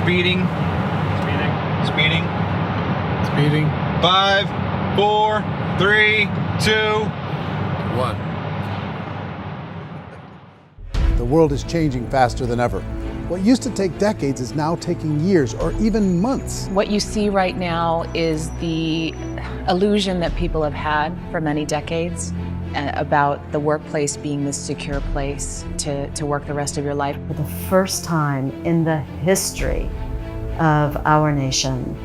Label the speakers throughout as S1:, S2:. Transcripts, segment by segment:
S1: Speeding. Speeding.
S2: Speeding.
S1: 5, 4, 3, 2, 1.
S2: The world is changing faster than ever. What used to take decades is now taking years or even months.
S3: What you see right now is the illusion that people have had for many decades about the workplace being this secure place to work the rest of your life.
S4: For the first time in the history of our nation,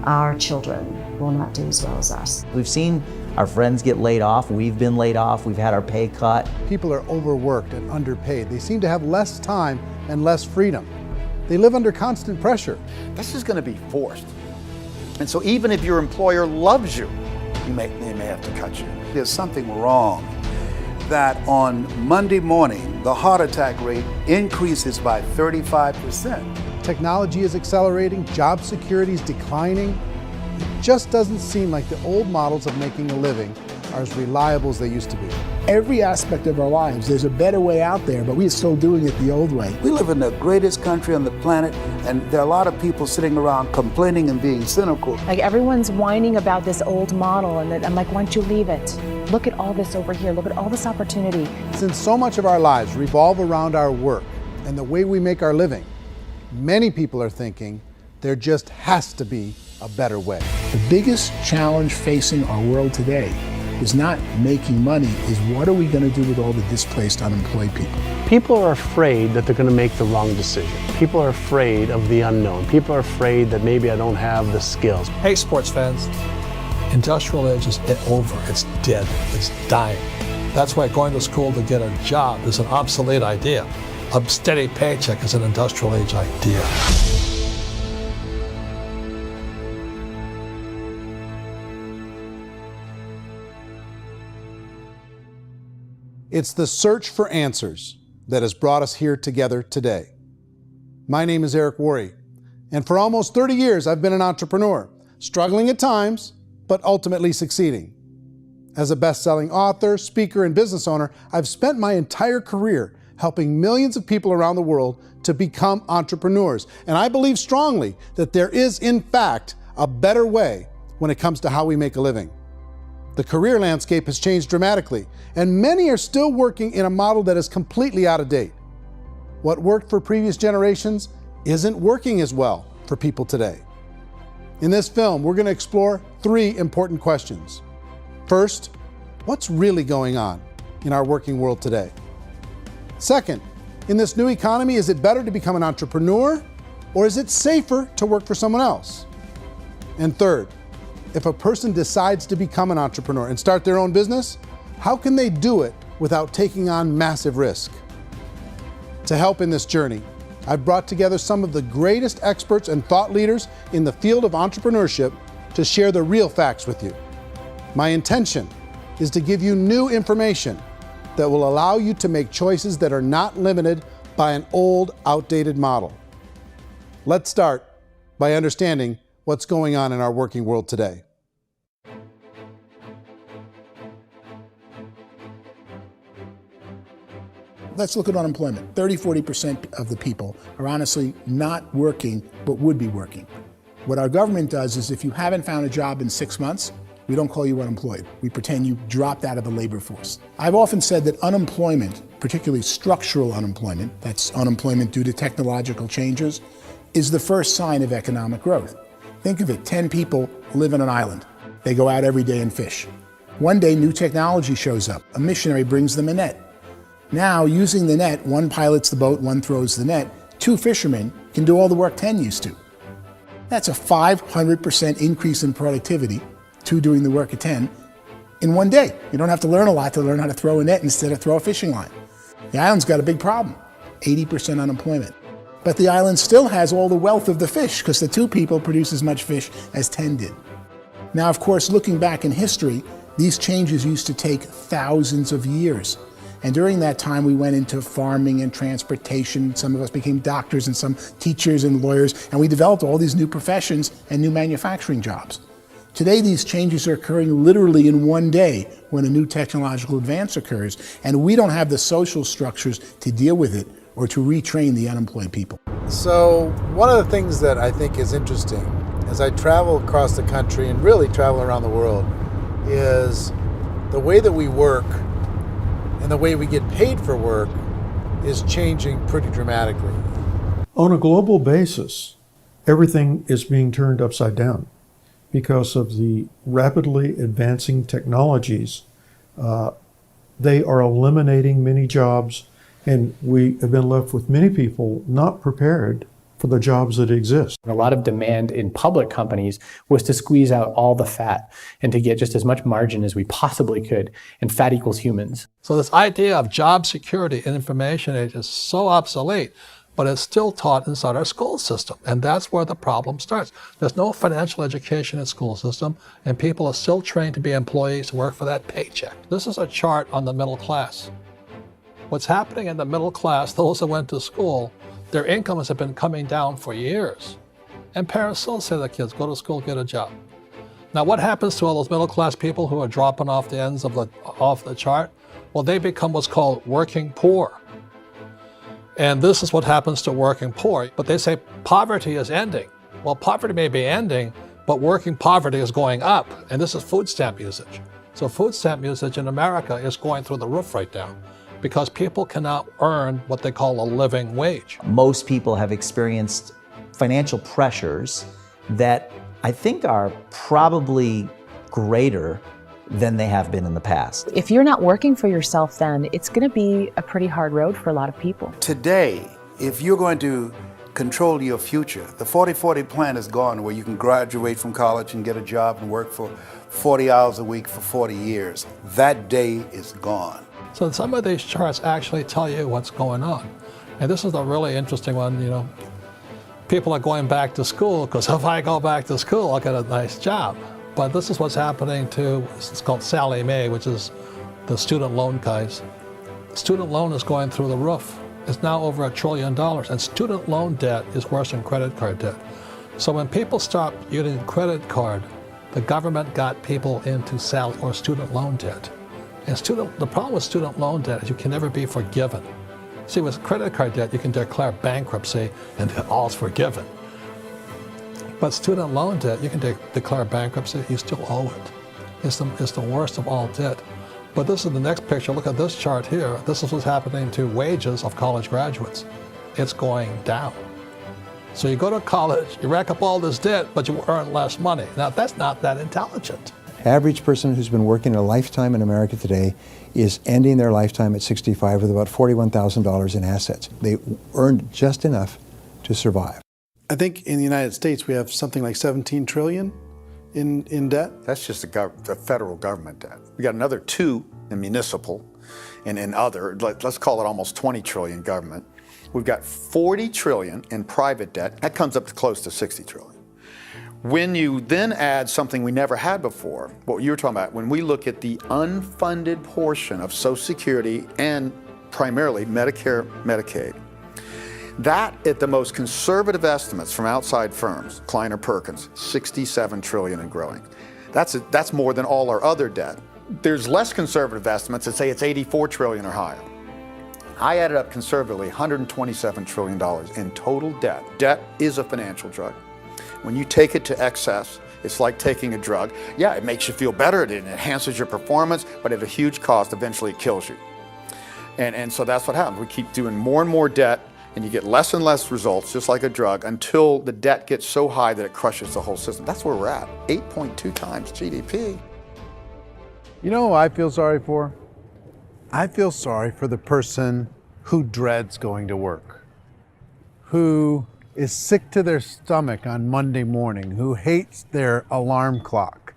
S4: our children will not do as well as us.
S5: We've seen our friends get laid off. We've been laid off. We've had our pay cut.
S2: People are overworked and underpaid. They seem to have less time and less freedom. They live under constant pressure.
S6: This is going to be forced. And so even if your employer loves you, they may have to cut you. There's something wrong that on Monday morning, the heart attack rate increases by 35%.
S2: Technology is accelerating, job security is declining. It just doesn't seem like the old models of making a living are as reliable as they used to be.
S7: Every aspect of our lives, there's a better way out there, but we're still doing it the old way.
S6: We live in the greatest country on the planet, and there are a lot of people sitting around complaining and being cynical.
S3: Like everyone's whining about this old model, and I'm like, why don't you leave it? Look at all this over here. Look at all this opportunity.
S2: Since so much of our lives revolve around our work and the way we make our living, many people are thinking there just has to be a better way.
S7: The biggest challenge facing our world today is not making money, is what are we going to do with all the displaced, unemployed people?
S8: People are afraid that they're going to make the wrong decision. People are afraid of the unknown. People are afraid that maybe I don't have the skills.
S9: Hey, sports fans, industrial age is over. It's dead. It's dying. That's why going to school to get a job is an obsolete idea. A steady paycheck is an industrial age idea.
S2: It's the search for answers that has brought us here together today. My name is Eric Worre, and for almost 30 years I've been an entrepreneur, struggling at times, but ultimately succeeding. As a best-selling author, speaker, and business owner, I've spent my entire career helping millions of people around the world to become entrepreneurs. And I believe strongly that there is, in fact, a better way when it comes to how we make a living. The career landscape has changed dramatically, and many are still working in a model that is completely out of date. What worked for previous generations isn't working as well for people today. In this film, we're going to explore 3 important questions. First, what's really going on in our working world today? Second, in this new economy, is it better to become an entrepreneur, or is it safer to work for someone else? And third, if a person decides to become an entrepreneur and start their own business, how can they do it without taking on massive risk? To help in this journey, I've brought together some of the greatest experts and thought leaders in the field of entrepreneurship to share the real facts with you. My intention is to give you new information that will allow you to make choices that are not limited by an old, outdated model. Let's start by understanding what's going on in our working world today.
S7: Let's look at unemployment. 30–40% of the people are honestly not working, but would be working. What our government does is if you haven't found a job in 6 months, we don't call you unemployed. We pretend you dropped out of the labor force. I've often said that unemployment, particularly structural unemployment, that's unemployment due to technological changes, is the first sign of economic growth. Think of it, 10 people live on an island. They go out every day and fish. One day, new technology shows up. A missionary brings them a net. Now, using the net, one pilots the boat, one throws the net. 2 fishermen can do all the work 10 used to. That's a 500% increase in productivity, 2 doing the work of 10, in one day. You don't have to learn a lot to learn how to throw a net instead of throw a fishing line. The island's got a big problem, 80% unemployment. But the island still has all the wealth of the fish because the 2 people produce as much fish as 10 did. Now, of course, looking back in history, these changes used to take thousands of years. And during that time, we went into farming and transportation. Some of us became doctors and some teachers and lawyers, and we developed all these new professions and new manufacturing jobs. Today, these changes are occurring literally in one day when a new technological advance occurs, and we don't have the social structures to deal with it or to retrain the unemployed people.
S2: So one of the things that I think is interesting as I travel across the country and really travel around the world is the way that we work and the way we get paid for work is changing pretty dramatically.
S10: On a global basis, everything is being turned upside down because of the rapidly advancing technologies. They are eliminating many jobs, and we have been left with many people not prepared for the jobs that exist.
S11: A lot of demand in public companies was to squeeze out all the fat and to get just as much margin as we possibly could, and fat equals humans.
S9: So this idea of job security and information age is so obsolete, but it's still taught inside our school system, and that's where the problem starts. There's no financial education in school system, and people are still trained to be employees to work for that paycheck. This is a chart on the middle class. What's happening in the middle class, those that went to school, their incomes have been coming down for years. And parents still say to their kids, go to school, get a job. Now what happens to all those middle class people who are dropping off the ends of the chart? Well, they become what's called working poor. And this is what happens to working poor. But they say poverty is ending. Well, poverty may be ending, but working poverty is going up. And this is food stamp usage. So food stamp usage in America is going through the roof right now, because people cannot earn what they call a living wage.
S5: Most people have experienced financial pressures that I think are probably greater than they have been in the past.
S3: If you're not working for yourself, then it's going to be a pretty hard road for a lot of people.
S6: Today, if you're going to control your future, the 40-40 plan is gone, where you can graduate from college and get a job and work for 40 hours a week for 40 years. That day is gone.
S9: So some of these charts actually tell you what's going on. And this is a really interesting one. You know, people are going back to school because if I go back to school, I'll get a nice job. But this is what's happening to, it's called Sallie Mae, which is the student loan guys. Student loan is going through the roof. It's now over $1 trillion, and student loan debt is worse than credit card debt. So when people stopped using credit card, the government got people into student loan debt. And the problem with student loan debt is you can never be forgiven. See, with credit card debt, you can declare bankruptcy and all's forgiven. But student loan debt, you can declare bankruptcy, you still owe it. It's the worst of all debt. But this is the next picture. Look at this chart here. This is what's happening to wages of college graduates. It's going down. So you go to college, you rack up all this debt, but you earn less money. Now, that's not that intelligent.
S12: Average person who's been working a lifetime in America today is ending their lifetime at 65 with about $41,000 in assets. They earned just enough to survive.
S2: I think in the United States we have something like 17 trillion in debt.
S6: That's just the federal government debt. We got another 2 in municipal and in other, let's call it almost 20 trillion government. We've got 40 trillion in private debt. That comes up to close to 60 trillion. When you then add something we never had before, what you were talking about, when we look at the unfunded portion of Social Security and primarily Medicare, Medicaid, that at the most conservative estimates from outside firms, Kleiner Perkins, 67 trillion and growing. That's more than all our other debt. There's less conservative estimates that say it's 84 trillion or higher. I added up conservatively $127 trillion in total debt. Debt is a financial drug. When you take it to excess, it's like taking a drug. Yeah, it makes you feel better, it enhances your performance, but at a huge cost, eventually it kills you. And so that's what happens. We keep doing more and more debt, and you get less and less results, just like a drug, until the debt gets so high that it crushes the whole system. That's where we're at, 8.2 times GDP.
S2: You know who I feel sorry for? I feel sorry for the person who dreads going to work, who is sick to their stomach on Monday morning, who hates their alarm clock,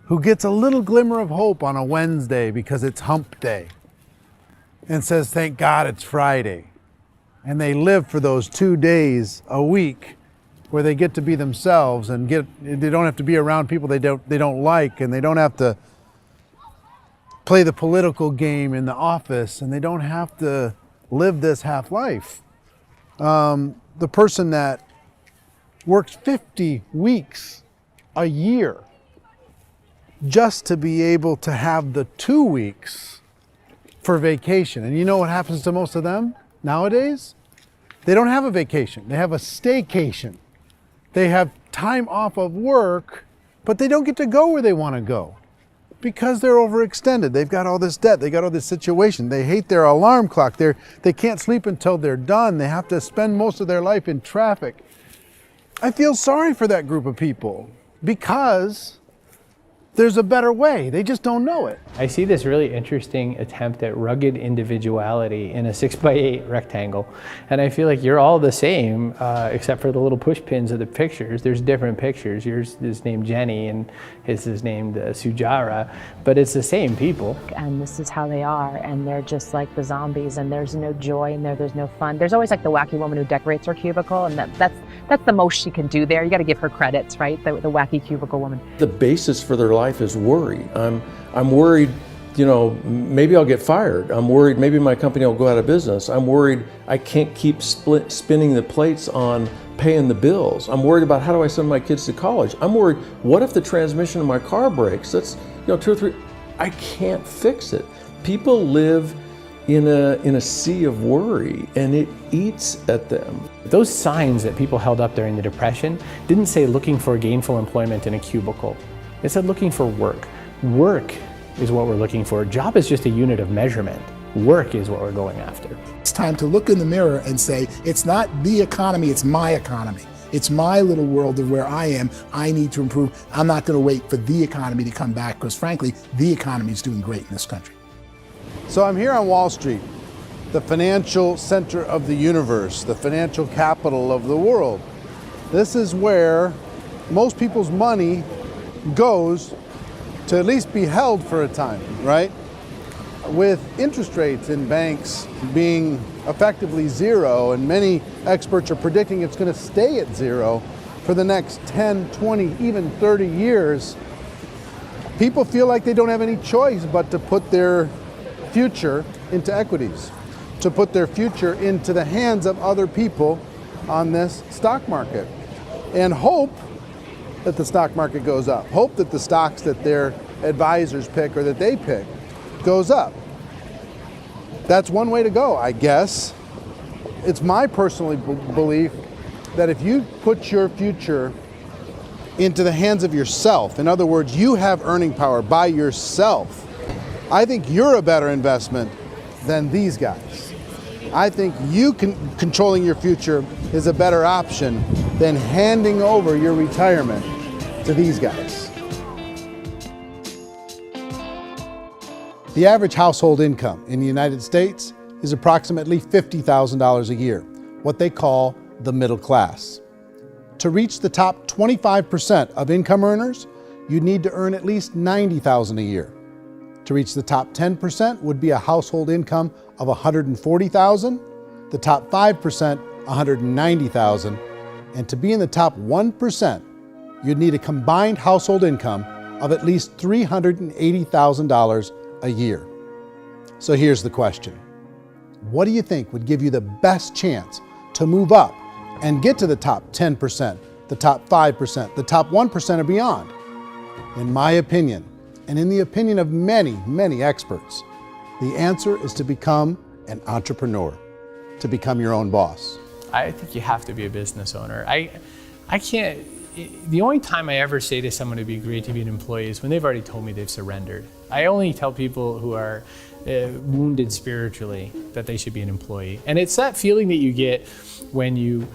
S2: who gets a little glimmer of hope on a Wednesday because it's hump day and says, thank God it's Friday. And they live for those 2 days a week where they get to be themselves and they don't have to be around people they don't like, and they don't have to play the political game in the office, and they don't have to live this half life. The person that works 50 weeks a year just to be able to have the 2 weeks for vacation. And you know what happens to most of them nowadays? They don't have a vacation. They have a staycation. They have time off of work, but they don't get to go where they want to go because they're overextended. They've got all this debt. They got all this situation. They hate their alarm clock. They can't sleep until they're done. They have to spend most of their life in traffic. I feel sorry for that group of people because there's a better way. They just don't know it.
S11: I see this really interesting attempt at rugged individuality in a 6x8 rectangle. And I feel like you're all the same, except for the little push pins of the pictures. There's different pictures. Yours is named Jenny and his is named Sujara, but it's the same people.
S3: And this is how they are, and they're just like the zombies, and there's no joy in there, there's no fun. There's always like the wacky woman who decorates her cubicle, and that's the most she can do there. You gotta give her credits, right? The wacky cubicle woman.
S13: The basis for their life is worry. I'm worried, you know, maybe I'll get fired. I'm worried maybe my company will go out of business. I'm worried I can't keep spinning the plates on paying the bills. I'm worried about how do I send my kids to college. I'm worried, what if the transmission of my car breaks? That's, you know, 2 or 3, I can't fix it. People live in a sea of worry, and it eats at them.
S11: Those signs that people held up during the Depression didn't say looking for gainful employment in a cubicle. It said looking for work. Work is what we're looking for. Job is just a unit of measurement. Work is what we're going after.
S7: It's time to look in the mirror and say, it's not the economy, it's my economy. It's my little world of where I am. I need to improve. I'm not going to wait for the economy to come back because frankly, the economy is doing great in this country.
S2: So I'm here on Wall Street, the financial center of the universe, the financial capital of the world. This is where most people's money goes to at least be held for a time, right? With interest rates in banks being effectively zero, and many experts are predicting it's going to stay at zero for the next 10, 20, even 30 years, people feel like they don't have any choice but to put their future into equities, to put their future into the hands of other people on this stock market, and hope that the stock market goes up, hope that the stocks that their advisors pick or that they pick goes up. That's one way to go, I guess. It's my personal belief that if you put your future into the hands of yourself, in other words, you have earning power by yourself, I think you're a better investment than these guys. I think controlling your future is a better option than handing over your retirement to these guys. The average household income in the United States is approximately $50,000 a year, what they call the middle class. To reach the top 25% of income earners, you'd need to earn at least $90,000 a year. To reach the top 10% would be a household income of $140,000, the top 5%, $190,000, and to be in the top 1%, you'd need a combined household income of at least $380,000 a year. So here's the question. What do you think would give you the best chance to move up and get to the top 10%, the top 5%, the top 1% or beyond? In my opinion, and in the opinion of many, many experts, the answer is to become an entrepreneur, to become your own boss.
S11: I think you have to be a business owner. I can't, the only time I ever say to someone it'd be great to be an employee is when they've already told me they've surrendered. I only tell people who are wounded spiritually that they should be an employee. And it's that feeling that you get when you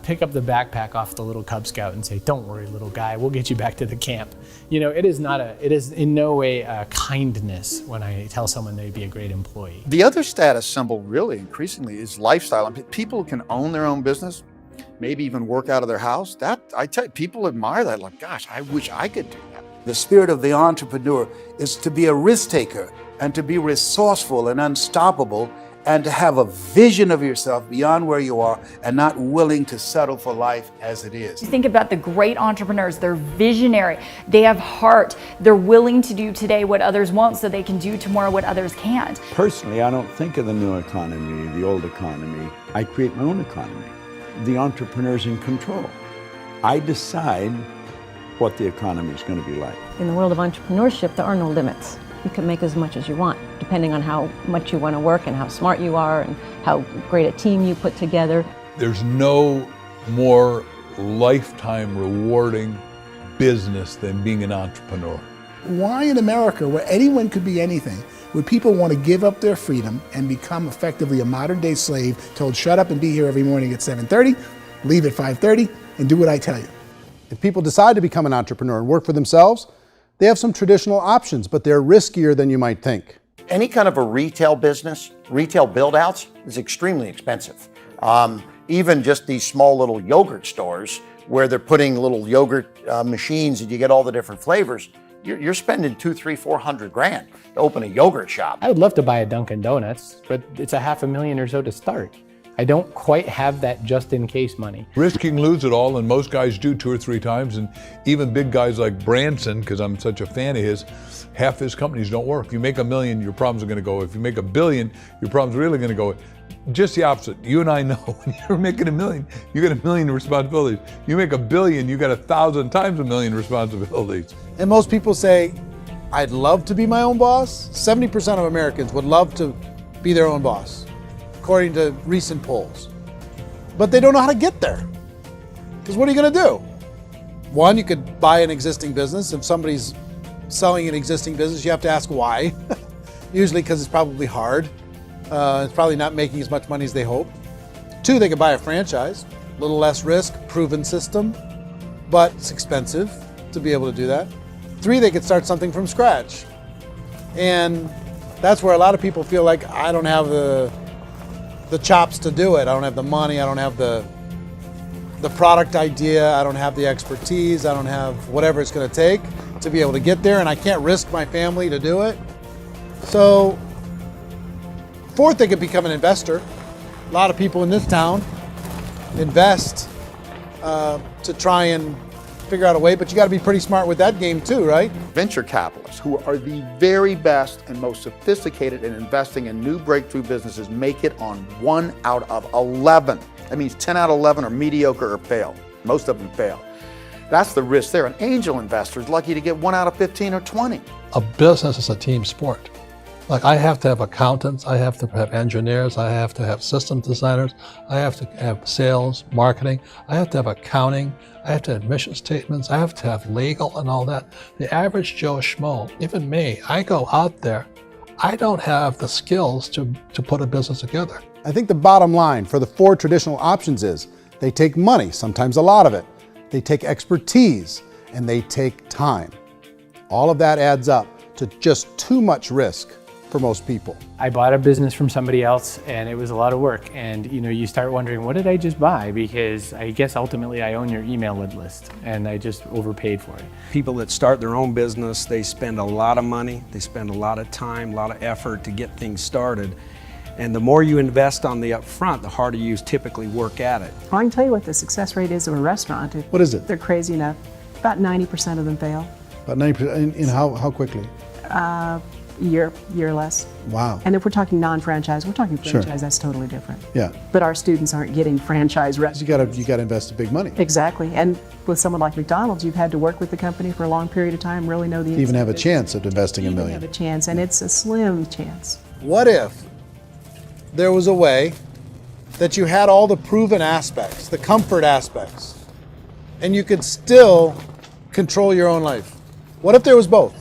S11: pick up the backpack off the little Cub Scout and say, "Don't worry, little guy, we'll get you back to the camp." You know, it is in no way a kindness when I tell someone they'd be a great employee.
S6: The other status symbol really increasingly is lifestyle. I mean, people can own their own business, maybe even work out of their house. That, I tell you, people admire that, like, gosh, I wish I could do that. The spirit of the entrepreneur is to be a risk taker and to be resourceful and unstoppable and to have a vision of yourself beyond where you are and not willing to settle for life as it is.
S14: You think about the great entrepreneurs, they're visionary, they have heart, they're willing to do today what others won't so they can do tomorrow what others can't.
S15: Personally, I don't think of the new economy, the old economy. I create my own economy. The entrepreneur's in control. I decide what the economy is going to be like.
S16: In the world of entrepreneurship, there are no limits. You can make as much as you want. depending on how much you want to work and how smart you are and how great a team you put together.
S17: There's no more lifetime rewarding business than being an entrepreneur.
S7: Why in America, where anyone could be anything, would people want to give up their freedom and become effectively a modern-day slave, told shut up and be here every morning at 7:30, leave at 5:30, and do what I tell you?
S2: If people decide to become an entrepreneur and work for themselves, they have some traditional options, but they're riskier than you might think.
S18: Any kind of a retail business, retail build-outs, is extremely expensive. Even just these small little yogurt stores where they're putting little yogurt machines and you get all the different flavors, you're spending $200,000, $300,000, $400,000 to open a yogurt shop.
S11: I would love to buy a Dunkin' Donuts, but it's $500,000 or so to start. I don't quite have that just in case money.
S17: Risking lose it all, and most guys do 2 or 3 times, and even big guys like Branson, because I'm such a fan of his, half his companies don't work. If you make $1 million, your problems are going to go. If you make $1 billion, your problems are really going to go. Just the opposite. You and I know when you're making $1 million, you got $1 million responsibilities. You make $1 billion, you got 1,000 times $1 million responsibilities.
S2: And most people say, I'd love to be my own boss. 70% of Americans would love to be their own boss, according to recent polls. But they don't know how to get there. Because what are you going to do? One, you could buy an existing business. If somebody's selling an existing business, you have to ask why. Usually because it's probably hard. It's probably not making as much money as they hope. 2, they could buy a franchise. A little less risk, proven system, but it's expensive to be able to do that. 3, they could start something from scratch. And that's where a lot of people feel like, I don't have the chops to do it. I don't have the money. I don't have the product idea. I don't have the expertise. I don't have whatever it's going to take to be able to get there, and I can't risk my family to do it. So 4th, they could become an investor. A lot of people in this town invest to try and figure out a way, but you got to be pretty smart with that game too, right?
S6: Venture capitalists, who are the very best and most sophisticated in investing in new breakthrough businesses, make it on 1 out of 11. That means 10 out of 11 are mediocre or fail. Most of them fail. That's the risk there. An angel investor is lucky to get 1 out of 15 or 20.
S9: A business is a team sport. Like, I have to have accountants, I have to have engineers, I have to have system designers, I have to have sales, marketing, I have to have accounting, I have to have mission statements, I have to have legal and all that. The average Joe Schmo, even me, I go out there, I don't have the skills to put a business together.
S2: I think the bottom line for the 4 traditional options is they take money, sometimes a lot of it. They take expertise, and they take time. All of that adds up to just too much risk for most people.
S11: I bought a business from somebody else and it was a lot of work. And you start wondering, what did I just buy? Because I guess ultimately I own your email list and I just overpaid for it.
S19: People that start their own business, they spend a lot of money, they spend a lot of time, a lot of effort to get things started. And the more you invest on the upfront, the harder you typically work at it.
S20: Well, I can tell you what the success rate is of a restaurant.
S2: What is it?
S20: They're crazy enough. About 90% of them fail.
S2: About 90%, in how quickly?
S20: Year less.
S2: Wow.
S20: And if we're talking non-franchise, we're talking franchise,
S2: Sure.
S20: That's totally different.
S2: Yeah.
S20: But our students aren't getting franchise restaurants.
S2: You got to invest the big money.
S20: Exactly. And with someone like McDonald's, you've had to work with the company for a long period of time, really know the
S2: To even have a
S20: business.
S2: chance at investing $1 million.
S20: Have a chance, and it's a slim chance.
S2: What if there was a way that you had all the proven aspects, the comfort aspects, and you could still control your own life? What if there was both?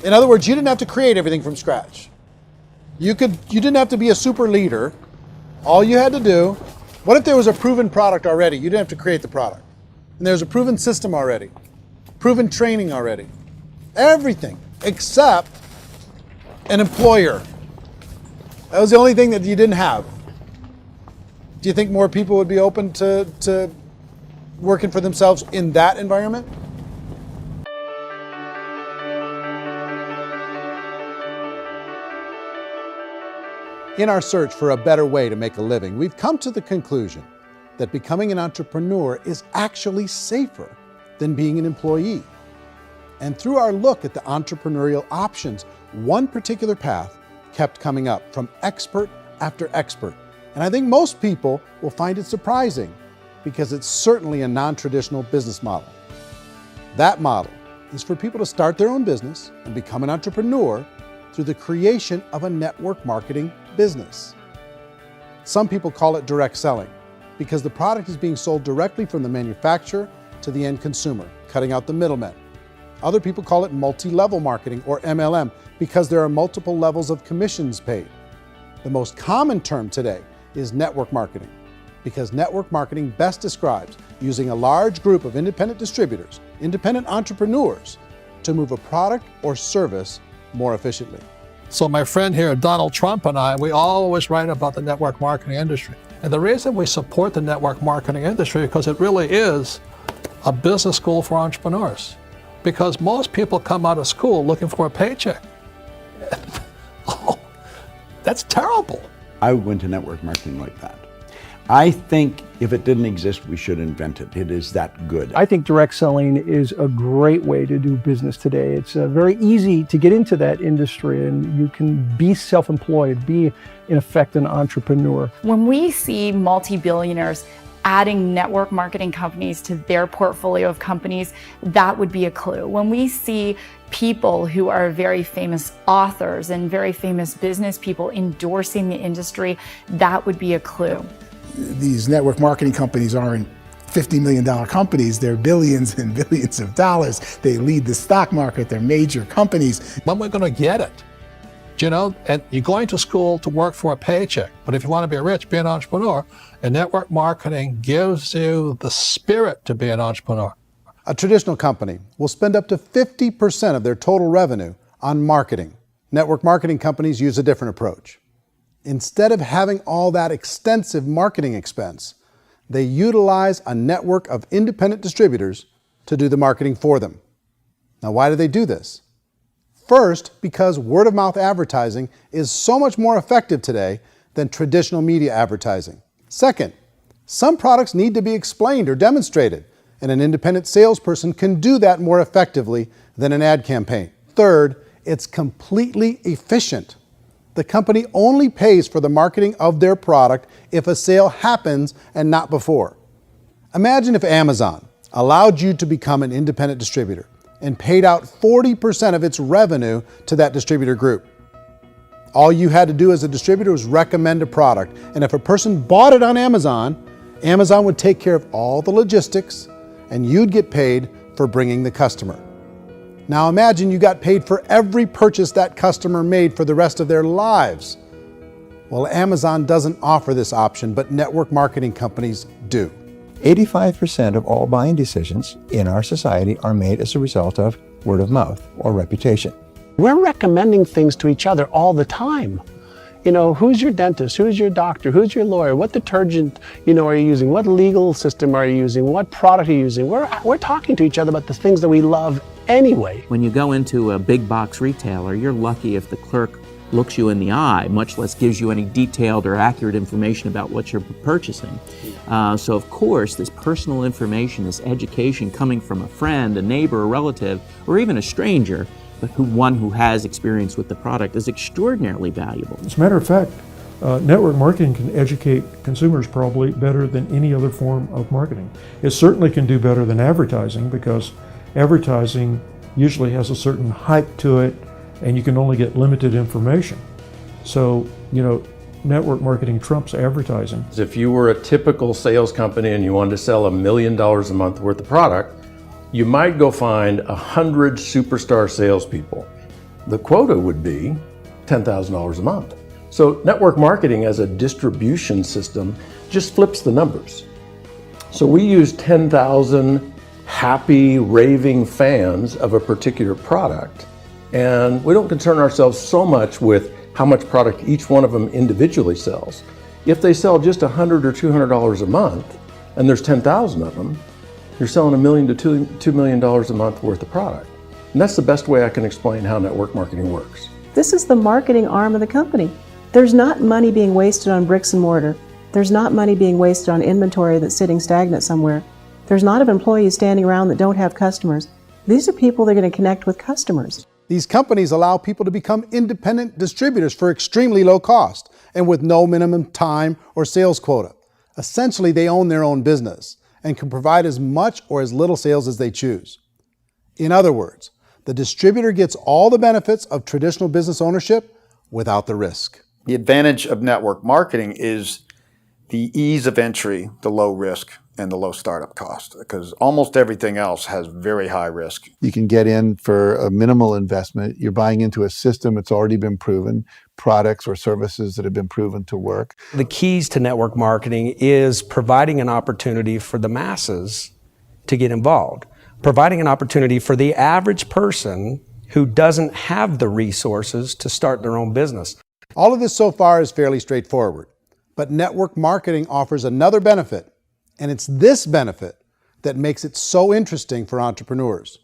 S2: In other words, you didn't have to create everything from scratch. You didn't have to be a super leader. All you had to do, what if there was a proven product already? You didn't have to create the product. And there's a proven system already, proven training already. Everything except an employer. That was the only thing that you didn't have. Do you think more people would be open to working for themselves in that environment? In our search for a better way to make a living, we've come to the conclusion that becoming an entrepreneur is actually safer than being an employee. And through our look at the entrepreneurial options, one particular path kept coming up from expert after expert. And I think most people will find it surprising because it's certainly a non-traditional business model. That model is for people to start their own business and become an entrepreneur through the creation of a network marketing business. Some people call it direct selling because the product is being sold directly from the manufacturer to the end consumer, cutting out the middlemen. Other people call it multi-level marketing, or MLM, because there are multiple levels of commissions paid. The most common term today is network marketing, because network marketing best describes using a large group of independent distributors, independent entrepreneurs, to move a product or service more efficiently.
S9: So my friend here, Donald Trump, and I, we always write about the network marketing industry. And the reason we support the network marketing industry is because it really is a business school for entrepreneurs. Because most people come out of school looking for a paycheck. Oh, that's terrible.
S15: I went to network marketing like that. I think if it didn't exist, we should invent it. It is that good.
S21: I think direct selling is a great way to do business today. It's very easy to get into that industry, and you can be self-employed, be in effect an entrepreneur.
S14: When we see multi-billionaires adding network marketing companies to their portfolio of companies, that would be a clue. When we see people who are very famous authors and very famous business people endorsing the industry, that would be a clue.
S7: These network marketing companies aren't $50 million companies, they're billions and billions of dollars. They lead the stock market, they're major companies.
S9: When we're going to get it? You know, and you're going to school to work for a paycheck, but if you want to be rich, be an entrepreneur, and network marketing gives you the spirit to be an entrepreneur.
S2: A traditional company will spend up to 50% of their total revenue on marketing. Network marketing companies use a different approach. Instead of having all that extensive marketing expense, they utilize a network of independent distributors to do the marketing for them. Now, why do they do this? First, because word-of-mouth advertising is so much more effective today than traditional media advertising. Second, some products need to be explained or demonstrated, and an independent salesperson can do that more effectively than an ad campaign. Third, it's completely efficient. The company only pays for the marketing of their product if a sale happens and not before. Imagine if Amazon allowed you to become an independent distributor and paid out 40% of its revenue to that distributor group. All you had to do as a distributor was recommend a product, and if a person bought it on Amazon, Amazon would take care of all the logistics and you'd get paid for bringing the customer. Now imagine you got paid for every purchase that customer made for the rest of their lives. Well, Amazon doesn't offer this option, but network marketing companies do.
S12: 85% of all buying decisions in our society are made as a result of word of mouth or reputation.
S8: We're recommending things to each other all the time. You know, who's your dentist? Who's your doctor? Who's your lawyer? What detergent, are you using? What legal system are you using? What product are you using? We're talking to each other about the things that we love anyway.
S22: When you go into a big box retailer, you're lucky if the clerk looks you in the eye, much less gives you any detailed or accurate information about what you're purchasing. So of course, this personal information, this education coming from a friend, a neighbor, a relative, or even a stranger, but one who has experience with the product is extraordinarily valuable.
S10: As a matter of fact, network marketing can educate consumers probably better than any other form of marketing. It certainly can do better than advertising because advertising usually has a certain hype to it and you can only get limited information. So, network marketing trumps advertising.
S13: If you were a typical sales company and you wanted to sell $1 million a month worth of product, you might go find 100 superstar salespeople. The quota would be $10,000 a month. So network marketing as a distribution system just flips the numbers. So we use 10,000 happy, raving fans of a particular product, and we don't concern ourselves so much with how much product each one of them individually sells. If they sell just $100 or $200 a month, and there's 10,000 of them, you're selling $1 million to $2 million a month worth of product. And that's the best way I can explain how network marketing works.
S20: This is the marketing arm of the company. There's not money being wasted on bricks and mortar. There's not money being wasted on inventory that's sitting stagnant somewhere. There's not of employees standing around that don't have customers. These are people that are going to connect with customers.
S2: These companies allow people to become independent distributors for extremely low cost and with no minimum time or sales quota. Essentially, they own their own business and can provide as much or as little sales as they choose. In other words, the distributor gets all the benefits of traditional business ownership without the risk.
S1: The advantage of network marketing is the ease of entry, the low risk, and the low startup cost, because almost everything else has very high risk.
S12: You can get in for a minimal investment. You're buying into a system that's already been proven, products or services that have been proven to work.
S19: The keys to network marketing is providing an opportunity for the masses to get involved, providing an opportunity for the average person who doesn't have the resources to start their own business.
S2: All of this so far is fairly straightforward, but network marketing offers another benefit, and it's this benefit that makes it so interesting for entrepreneurs.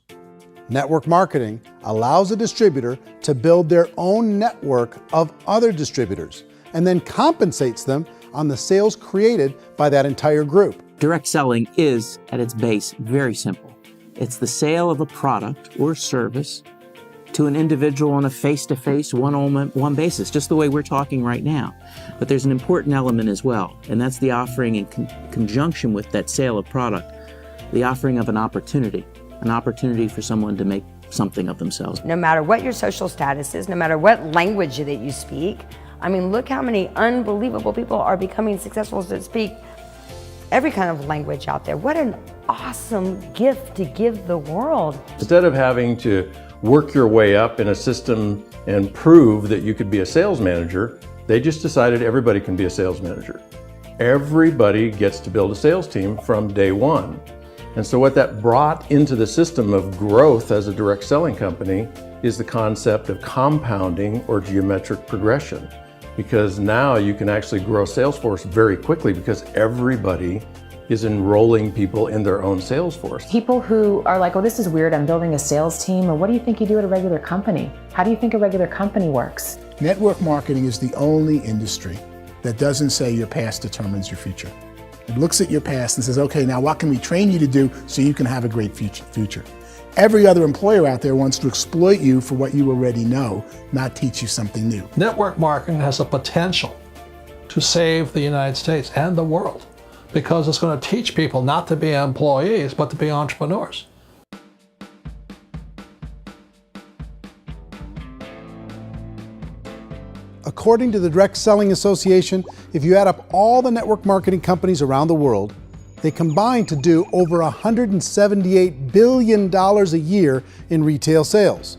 S2: Network marketing allows a distributor to build their own network of other distributors and then compensates them on the sales created by that entire group.
S22: Direct selling is, at its base, very simple. It's the sale of a product or service to an individual on a face-to-face, one-on-one basis, just the way we're talking right now. But there's an important element as well, and that's the offering in conjunction with that sale of product, the offering of an opportunity for someone to make something of themselves.
S4: No matter what your social status is, no matter what language that you speak, I mean, look how many unbelievable people are becoming successful that speak every kind of language out there. What an awesome gift to give the world.
S13: Instead of having to work your way up in a system and prove that you could be a sales manager, they just decided everybody can be a sales manager. Everybody gets to build a sales team from day one. And so what that brought into the system of growth as a direct selling company is the concept of compounding or geometric progression. Because now you can actually grow sales force very quickly because everybody is enrolling people in their own sales force.
S3: People who are like, oh, this is weird, I'm building a sales team, or what do you think you do at a regular company? How do you think a regular company works?
S7: Network marketing is the only industry that doesn't say your past determines your future. It looks at your past and says, okay, now what can we train you to do so you can have a great future? Every other employer out there wants to exploit you for what you already know, not teach you something new.
S9: Network marketing has a potential to save the United States and the world, because it's going to teach people not to be employees, but to be entrepreneurs.
S2: According to the Direct Selling Association, if you add up all the network marketing companies around the world, they combine to do over $178 billion a year in retail sales.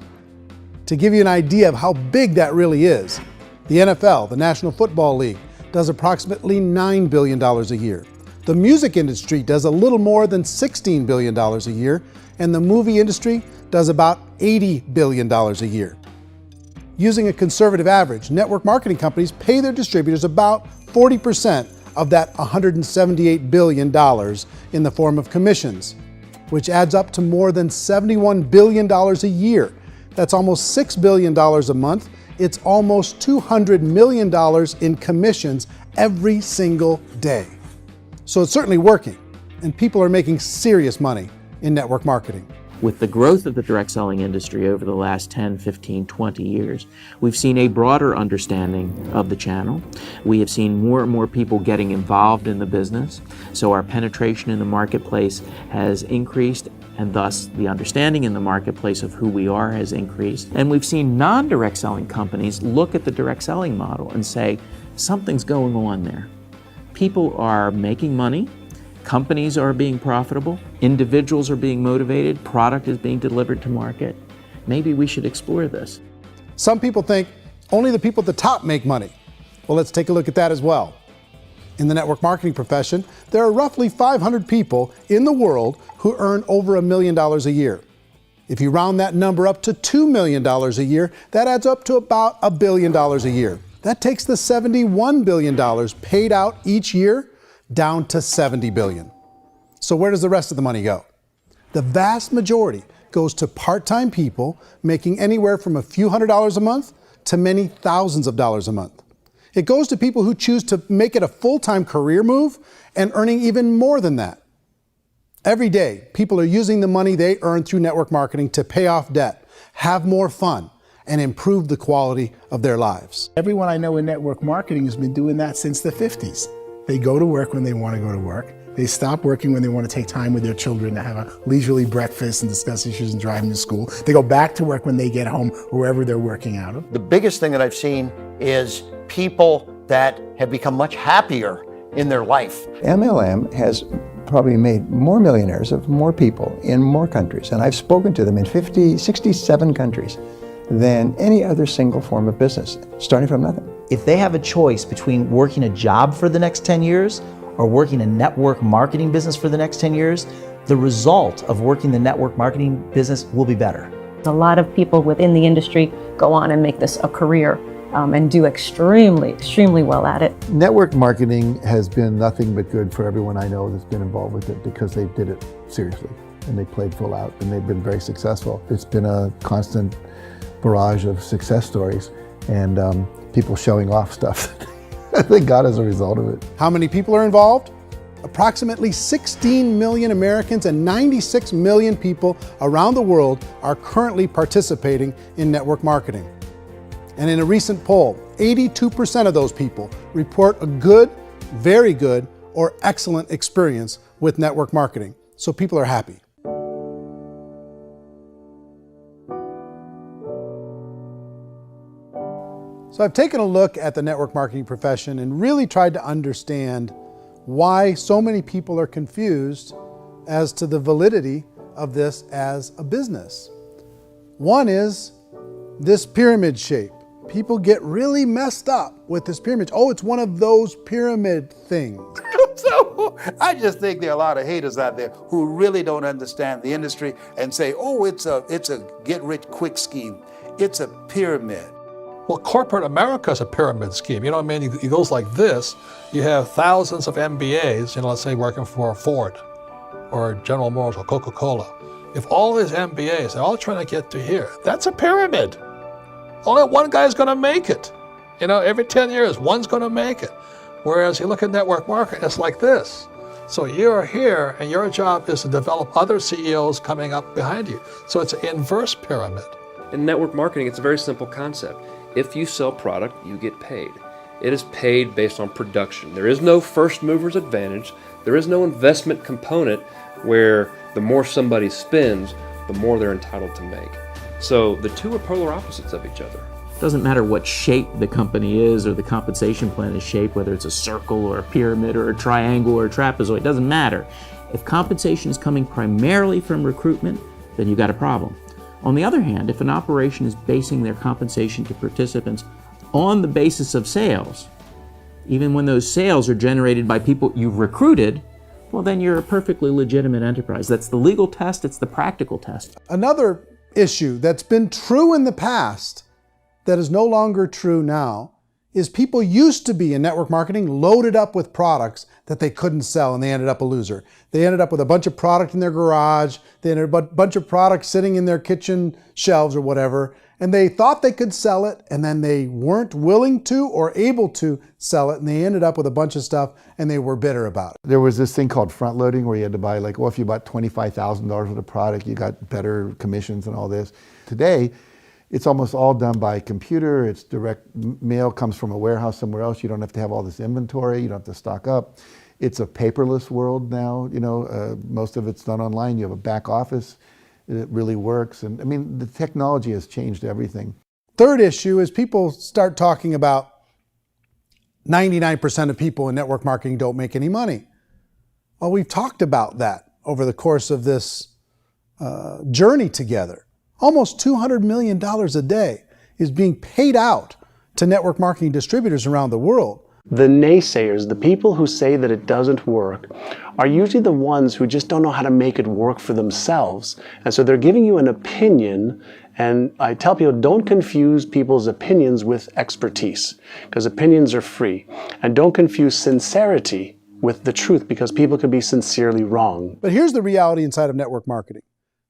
S2: To give you an idea of how big that really is, the NFL, the National Football League, does approximately $9 billion a year. The music industry does a little more than $16 billion a year, and the movie industry does about $80 billion a year. Using a conservative average, network marketing companies pay their distributors about 40% of that $178 billion in the form of commissions, which adds up to more than $71 billion a year. That's almost $6 billion a month. It's almost $200 million in commissions every single day. So it's certainly working, and people are making serious money in network marketing.
S22: With the growth of the direct selling industry over the last 10, 15, 20 years, we've seen a broader understanding of the channel. We have seen more and more people getting involved in the business, so our penetration in the marketplace has increased, and thus the understanding in the marketplace of who we are has increased. And we've seen non-direct selling companies look at the direct selling model and say, something's going on there. People are making money, companies are being profitable, individuals are being motivated, product is being delivered to market. Maybe we should explore this.
S2: Some people think only the people at the top make money. Well, let's take a look at that as well. In the network marketing profession, there are roughly 500 people in the world who earn over $1 million a year. If you round that number up to $2 million a year, that adds up to about $1 billion a year. That takes the $71 billion paid out each year down to $70 billion. So where does the rest of the money go? The vast majority goes to part-time people making anywhere from a few $100s a month to many thousands of dollars a month. It goes to people who choose to make it a full-time career move and earning even more than that. Every day, people are using the money they earn through network marketing to pay off debt, have more fun, and improve the quality of their lives.
S7: Everyone I know in network marketing has been doing that since the 50s. They go to work when they want to go to work. They stop working when they want to take time with their children to have a leisurely breakfast and discuss issues and drive them to school. They go back to work when they get home, wherever they're working out of.
S18: The biggest thing that I've seen is people that have become much happier in their life.
S12: MLM has probably made more millionaires of more people in more countries, and I've spoken to them in 67 countries than any other single form of business, starting from nothing.
S5: If they have a choice between working a job for the next 10 years or working a network marketing business for the next 10 years, the result of working the network marketing business will be better.
S16: A lot of people within the industry go on and make this a career and do extremely well at it.
S23: Network marketing has been nothing but good for everyone I know that's been involved with it because they did it seriously and they played full out and they've been very successful. It's been a constant barrage of success stories and people showing off stuff that they got as a result of it.
S2: How many people are involved? Approximately 16 million Americans and 96 million people around the world are currently participating in network marketing. And in a recent poll, 82% of those people report a good, very good, or excellent experience with network marketing. So people are happy. So I've taken a look at the network marketing profession and really tried to understand why so many people are confused as to the validity of this as a business. One is this pyramid shape. People get really messed up with this pyramid. Oh, it's one of those pyramid things.
S6: So I just think there are a lot of haters out there who really don't understand the industry and say, oh, it's a get-rich-quick scheme. It's a pyramid.
S9: Well, corporate America is a pyramid scheme. You know what I mean? It goes like this. You have thousands of MBAs, let's say working for Ford or General Motors or Coca-Cola. If all these MBAs, they're all trying to get to here, that's a pyramid. Only one guy's going to make it. Every 10 years, one's going to make it. Whereas you look at network marketing, it's like this. So you're here, and your job is to develop other CEOs coming up behind you. So it's an inverse pyramid.
S24: In network marketing, it's a very simple concept. If you sell product, you get paid. It is paid based on production. There is no first mover's advantage. There is no investment component where the more somebody spends, the more they're entitled to make. So the two are polar opposites of each other.
S22: Doesn't matter what shape the company is or the compensation plan is shaped, whether it's a circle or a pyramid or a triangle or a trapezoid, it doesn't matter. If compensation is coming primarily from recruitment, then you've got a problem. On the other hand, if an operation is basing their compensation to participants on the basis of sales, even when those sales are generated by people you've recruited, well, then you're a perfectly legitimate enterprise. That's the legal test, it's the practical test.
S2: Another issue that's been true in the past that is no longer true now is people used to be in network marketing loaded up with products that they couldn't sell and they ended up a loser. They ended up with a bunch of product in their garage, they ended up with a bunch of products sitting in their kitchen shelves or whatever, and they thought they could sell it and then they weren't willing to or able to sell it and they ended up with a bunch of stuff and they were bitter about it.
S23: There was this thing called front loading where you had to buy if you bought $25,000 worth of product, you got better commissions and all this. Today, it's almost all done by computer. It's direct mail, comes from a warehouse somewhere else. You don't have to have all this inventory. You don't have to stock up. It's a paperless world now. Most of it's done online. You have a back office. It really works. And I mean, the technology has changed everything.
S2: Third issue is people start talking about 99% of people in network marketing don't make any money. Well, we've talked about that over the course of this journey together. Almost $200 million a day is being paid out to network marketing distributors around the world.
S8: The naysayers, the people who say that it doesn't work, are usually the ones who just don't know how to make it work for themselves. And so they're giving you an opinion, and I tell people, don't confuse people's opinions with expertise, because opinions are free. And don't confuse sincerity with the truth, because people can be sincerely wrong.
S2: But here's the reality inside of network marketing.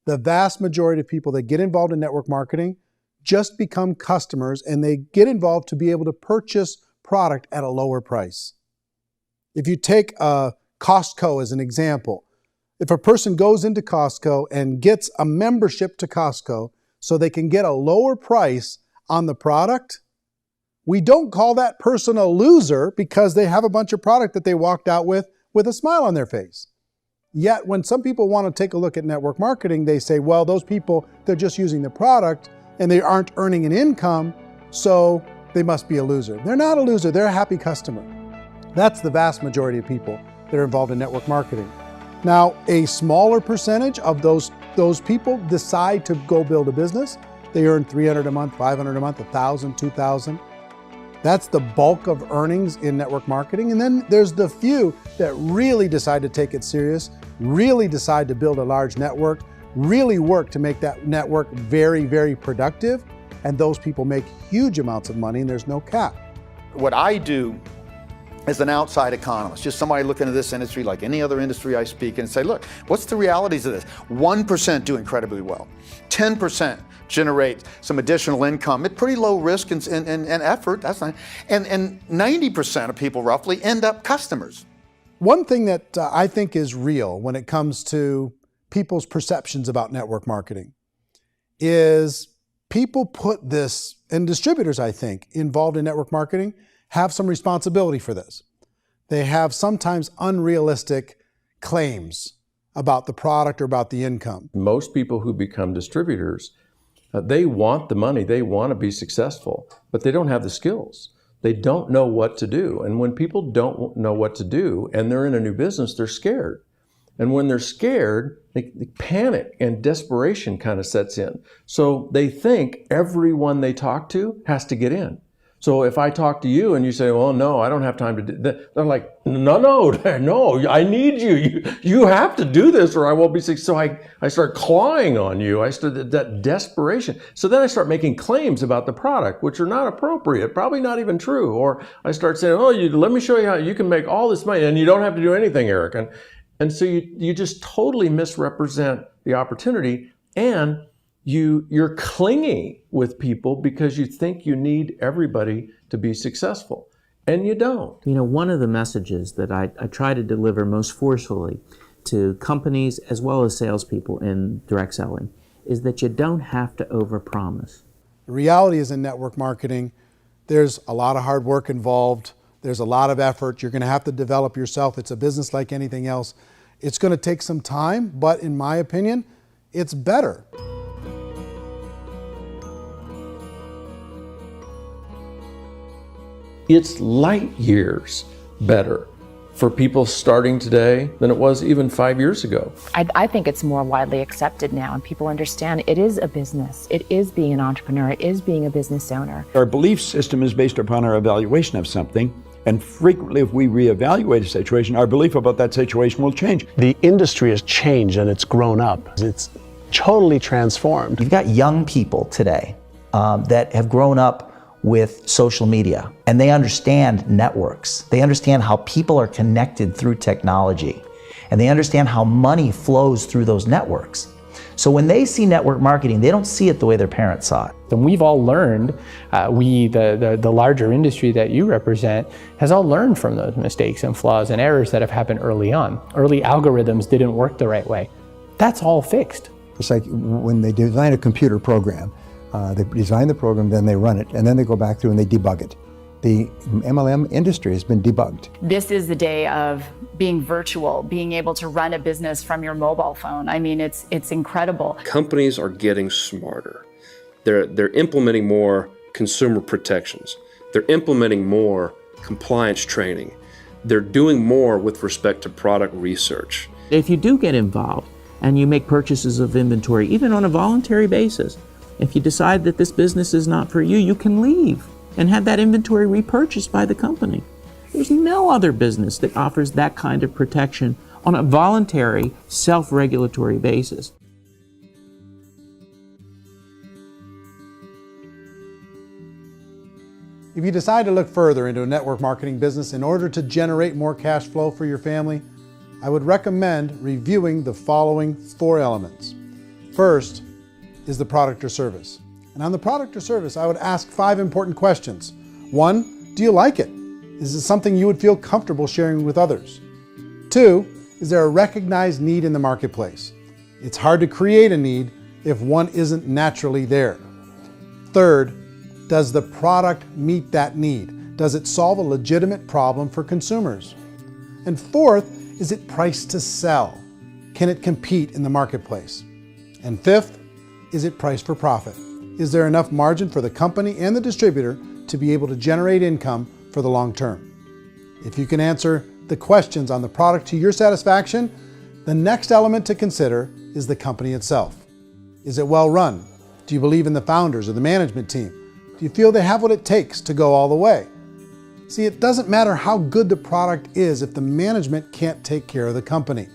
S2: The vast majority of people that get involved in network marketing just become customers, and they get involved to be able to purchase product at a lower price. If you take Costco as an example, if a person goes into Costco and gets a membership to Costco so they can get a lower price on the product, we don't call that person a loser because they have a bunch of product that they walked out with with a smile on their face. Yet when some people want to take a look at network marketing, they say, well, those people, they're just using the product and they aren't earning an income, so they must be a loser. They're not a loser, they're a happy customer. That's the vast majority of people that are involved in network marketing. Now, a smaller percentage of those people decide to go build a business. They earn $300 a month, $500 a month, $1,000, $2,000. That's the bulk of earnings in network marketing. And then there's the few that really decide to take it serious, really decide to build a large network, really work to make that network very, very productive. And those people make huge amounts of money and there's no cap.
S1: What I do as an outside economist, just somebody looking at this industry like any other industry I speak in and say, look, what's the realities of this? 1% do incredibly well. 10% generate some additional income at pretty low risk and effort, that's not, and 90% of people roughly end up customers.
S2: One thing that I think is real when it comes to people's perceptions about network marketing is people put this, and distributors, I think, involved in network marketing have some responsibility for this. They have sometimes unrealistic claims about the product or about the income.
S13: Most people who become distributors, they want the money, they want to be successful, but they don't have the skills. They don't know what to do. And when people don't know what to do and they're in a new business, they're scared. And when they're scared, they panic and desperation kind of sets in. So they think everyone they talk to has to get in. So if I talk to you and you say, well, no, I don't have time to do that, they're like, no, I need you. You have to do this or I won't be successful. So I start clawing on you. I start that desperation. So then I start making claims about the product, which are not appropriate, probably not even true. Or I start saying, oh, let me show you how you can make all this money and you don't have to do anything, Eric. And so you just totally misrepresent the opportunity, and you're clingy with people because you think you need everybody to be successful, and you don't.
S22: You know, one of the messages that I try to deliver most forcefully to companies as well as salespeople in direct selling is that you don't have to overpromise.
S2: The reality is in network marketing, there's a lot of hard work involved. There's a lot of effort. You're going to have to develop yourself. It's a business like anything else. It's going to take some time, but in my opinion, it's better.
S13: It's light years better for people starting today than it was even 5 years ago.
S3: I think it's more widely accepted now, and people understand it is a business. It is being an entrepreneur. It is being a business owner.
S11: Our belief system is based upon our evaluation of something. And frequently, if we reevaluate a situation, our belief about that situation will change.
S8: The industry has changed and it's grown up. It's totally transformed.
S5: You've got young people today that have grown up with social media, and they understand networks. They understand how people are connected through technology, and they understand how money flows through those networks. So when they see network marketing, they don't see it the way their parents saw it.
S15: And we've all learned, the larger industry that you represent, has all learned from those mistakes and flaws and errors that have happened early on. Early algorithms didn't work the right way. That's all fixed.
S12: It's like when they design a computer program, they design the program, then they run it, and then they go back through and they debug it. The MLM industry has been debugged.
S14: This is the day of being virtual, being able to run a business from your mobile phone. I mean, it's incredible.
S24: Companies are getting smarter. They're implementing more consumer protections. They're implementing more compliance training. They're doing more with respect to product research.
S22: If you do get involved and you make purchases of inventory, even on a voluntary basis, if you decide that this business is not for you, you can leave and have that inventory repurchased by the company. There's no other business that offers that kind of protection on a voluntary, self-regulatory basis.
S2: If you decide to look further into a network marketing business in order to generate more cash flow for your family, I would recommend reviewing the following 4 elements. First is the product or service. And on the product or service, I would ask 5 important questions. 1, do you like it? Is it something you would feel comfortable sharing with others? 2, is there a recognized need in the marketplace? It's hard to create a need if one isn't naturally there. 3rd, does the product meet that need? Does it solve a legitimate problem for consumers? And 4th, is it priced to sell? Can it compete in the marketplace? And fifth, is it priced for profit? Is there enough margin for the company and the distributor to be able to generate income for the long term? If you can answer the questions on the product to your satisfaction, the next element to consider is the company itself. Is it well run? Do you believe in the founders or the management team? Do you feel they have what it takes to go all the way? See, it doesn't matter how good the product is if the management can't take care of the company.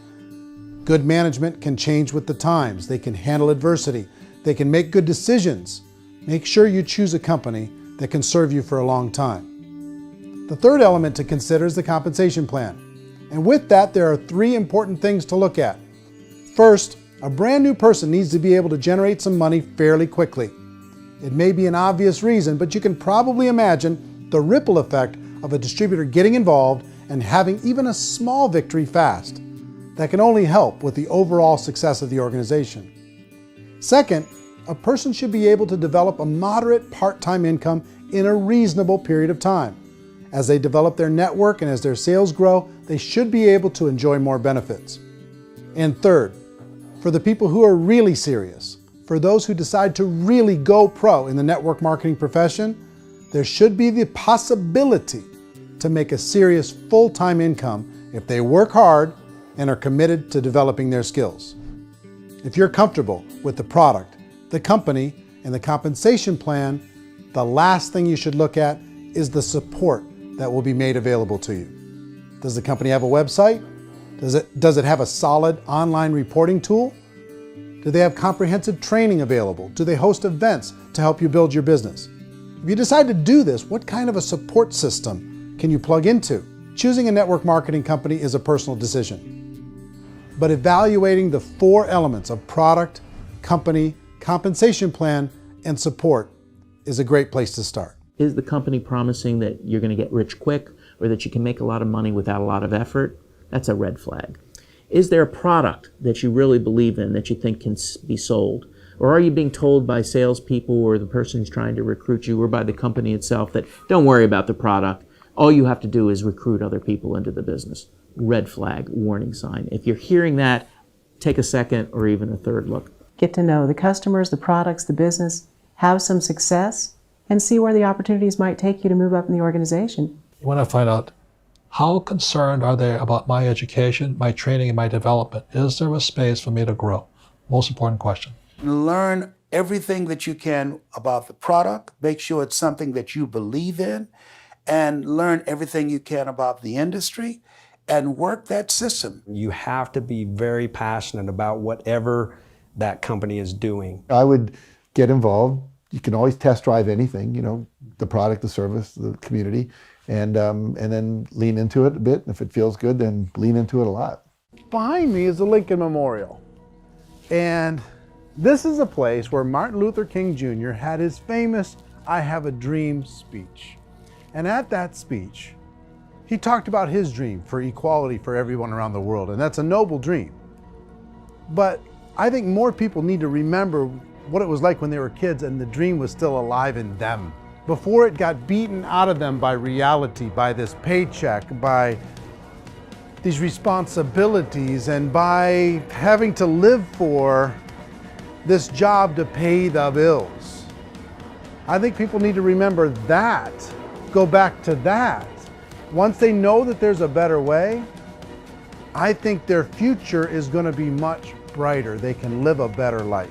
S2: Good management can change with the times. They can handle adversity. They can make good decisions. Make sure you choose a company that can serve you for a long time. The third element to consider is the compensation plan. And with that, there are three important things to look at. First, a brand new person needs to be able to generate some money fairly quickly. It may be an obvious reason, but you can probably imagine the ripple effect of a distributor getting involved and having even a small victory fast. That can only help with the overall success of the organization. Second, a person should be able to develop a moderate part-time income in a reasonable period of time. As they develop their network and as their sales grow, they should be able to enjoy more benefits. And third, for the people who are really serious, for those who decide to really go pro in the network marketing profession, there should be the possibility to make a serious full-time income if they work hard and are committed to developing their skills. If you're comfortable with the product, the company, and the compensation plan, the last thing you should look at is the support that will be made available to you. Does the company have a website? Does it have a solid online reporting tool? Do they have comprehensive training available? Do they host events to help you build your business? If you decide to do this, what kind of a support system can you plug into? Choosing a network marketing company is a personal decision. But evaluating the four elements of product, company, compensation plan, and support is a great place to start.
S22: Is the company promising that you're going to get rich quick or that you can make a lot of money without a lot of effort? That's a red flag. Is there a product that you really believe in that you think can be sold? Or are you being told by salespeople or the person who's trying to recruit you or by the company itself that don't worry about the product, all you have to do is recruit other people into the business? Red flag, warning sign. If you're hearing that, take a second or even a third look.
S16: Get to know the customers, the products, the business, have some success, and see where the opportunities might take you to move up in the organization.
S9: You want to find out how concerned are they about my education, my training, and my development? Is there a space for me to grow? Most important question.
S6: Learn everything that you can about the product. Make sure it's something that you believe in, and learn everything you can about the industry and work that system.
S19: You have to be very passionate about whatever that company is doing.
S23: I would get involved. You can always test drive anything, you know, the product, the service, the community, and then lean into it a bit. If it feels good, then lean into it a lot.
S2: Behind me is the Lincoln Memorial. And this is a place where Martin Luther King Jr. had his famous "I Have a Dream" speech. And at that speech, he talked about his dream for equality for everyone around the world, and that's a noble dream. But I think more people need to remember what it was like when they were kids and the dream was still alive in them. Before it got beaten out of them by reality, by this paycheck, by these responsibilities, and by having to live for this job to pay the bills. I think people need to remember that, go back to that. Once they know that there's a better way, I think their future is going to be much brighter. They can live a better life.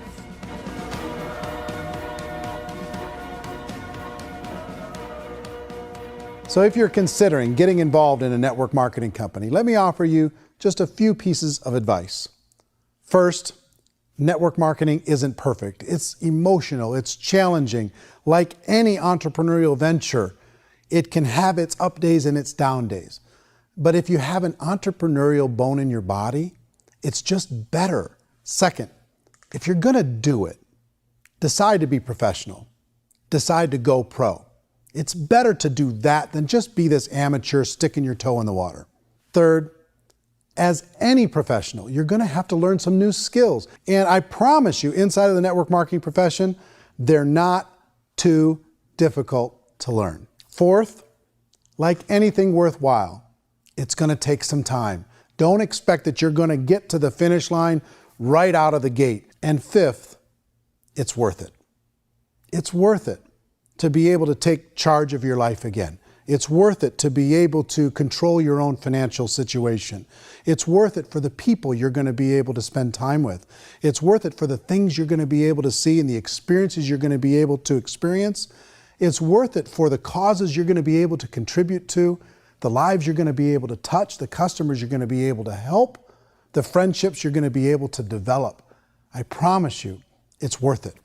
S2: So if you're considering getting involved in a network marketing company, let me offer you just a few pieces of advice. First, network marketing isn't perfect. It's emotional, it's challenging. Like any entrepreneurial venture, it can have its up days and its down days. But if you have an entrepreneurial bone in your body, it's just better. Second, if you're gonna do it, decide to be professional. Decide to go pro. It's better to do that than just be this amateur sticking your toe in the water. Third, as any professional, you're gonna have to learn some new skills. And I promise you, inside of the network marketing profession, they're not too difficult to learn. Fourth, like anything worthwhile, it's gonna take some time. Don't expect that you're going to get to the finish line right out of the gate. And fifth, it's worth it. It's worth it to be able to take charge of your life again. It's worth it to be able to control your own financial situation. It's worth it for the people you're going to be able to spend time with. It's worth it for the things you're going to be able to see and the experiences you're going to be able to experience. It's worth it for the causes you're going to be able to contribute to, the lives you're going to be able to touch, the customers you're going to be able to help, the friendships you're going to be able to develop. I promise you, it's worth it.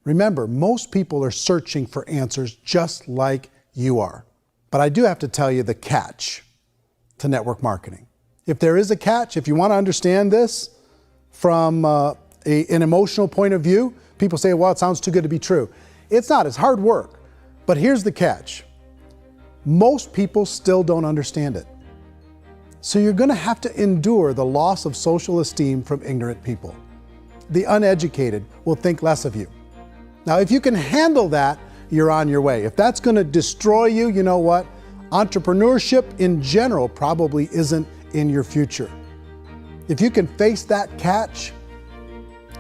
S2: Remember, most people are searching for answers just like you are. But I do have to tell you the catch to network marketing. If there is a catch, if you want to understand this from an emotional point of view, people say, well, it sounds too good to be true. It's not, it's hard work. But here's the catch. Most people still don't understand it. So you're going to have to endure the loss of social esteem from ignorant people. The uneducated will think less of you. Now, if you can handle that, you're on your way. If that's going to destroy you, you know what? Entrepreneurship in general probably isn't in your future. If you can face that catch,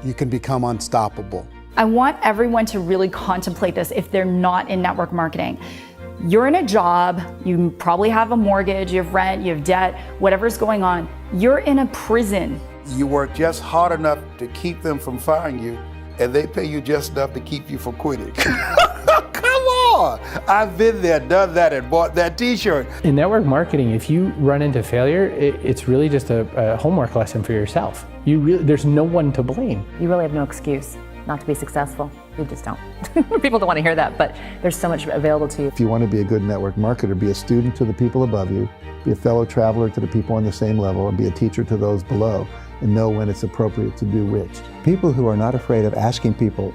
S2: you can become unstoppable.
S14: I want everyone to really contemplate this if they're not in network marketing. You're in a job, you probably have a mortgage, you have rent, you have debt, whatever's going on. You're in a prison.
S6: You work just hard enough to keep them from firing you, and they pay you just enough to keep you from quitting. Come on! I've been there, done that, and bought that t-shirt.
S15: In network marketing, if you run into failure, it's really just a homework lesson for yourself. There's no one to blame.
S3: You really have no excuse not to be successful. You just don't. People don't want to hear that, but there's so much available to you.
S23: If you want to be a good network marketer, be a student to the people above you, be a fellow traveler to the people on the same level, and be a teacher to those below, and know when it's appropriate to do which.
S12: People who are not afraid of asking people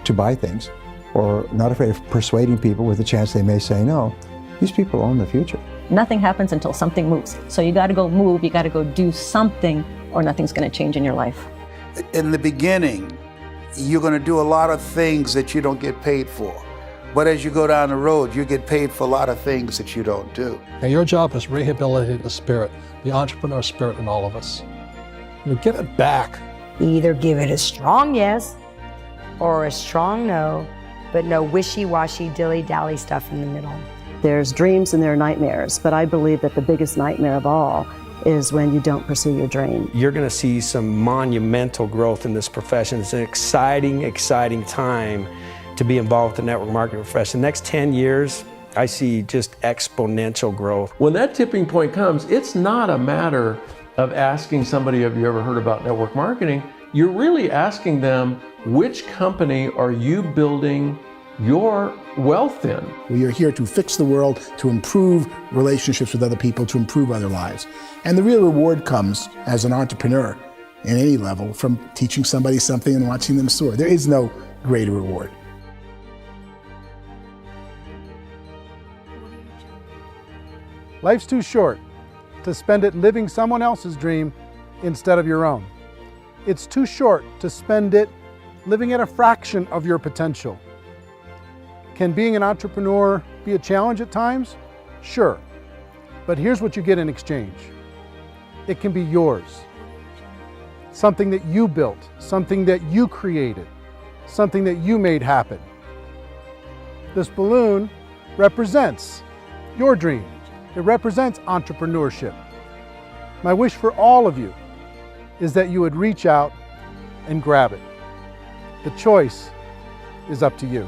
S12: to buy things, or not afraid of persuading people with a chance they may say no, these people own the future.
S10: Nothing happens until something moves. So you got to go move, you got to go do something, or nothing's going to change in your life.
S6: In the beginning, you're going to do a lot of things that you don't get paid for. But as you go down the road, you get paid for a lot of things that you don't do.
S9: And your job is rehabilitate the spirit, the entrepreneur spirit in all of us. Get it back.
S4: Either give it a strong yes or a strong no, but no wishy-washy, dilly-dally stuff in the middle.
S16: There's dreams and there are nightmares, but I believe that the biggest nightmare of all is when you don't pursue your dream.
S19: You're going to see some monumental growth in this profession. It's an exciting, exciting time to be involved with the network marketing profession. The next 10 years, I see just exponential growth.
S13: When that tipping point comes, it's not a matter of asking somebody, have you ever heard about network marketing? You're really asking them, which company are you building your wealth in?
S7: We are here to fix the world, to improve relationships with other people, to improve other lives. And the real reward comes as an entrepreneur in any level from teaching somebody something and watching them soar. There is no greater reward.
S2: Life's too short to spend it living someone else's dream instead of your own. It's too short to spend it living at a fraction of your potential. Can being an entrepreneur be a challenge at times? Sure. But here's what you get in exchange. It can be yours. Something that you built, something that you created, something that you made happen. This balloon represents your dream. It represents entrepreneurship. My wish for all of you is that you would reach out and grab it. The choice is up to you.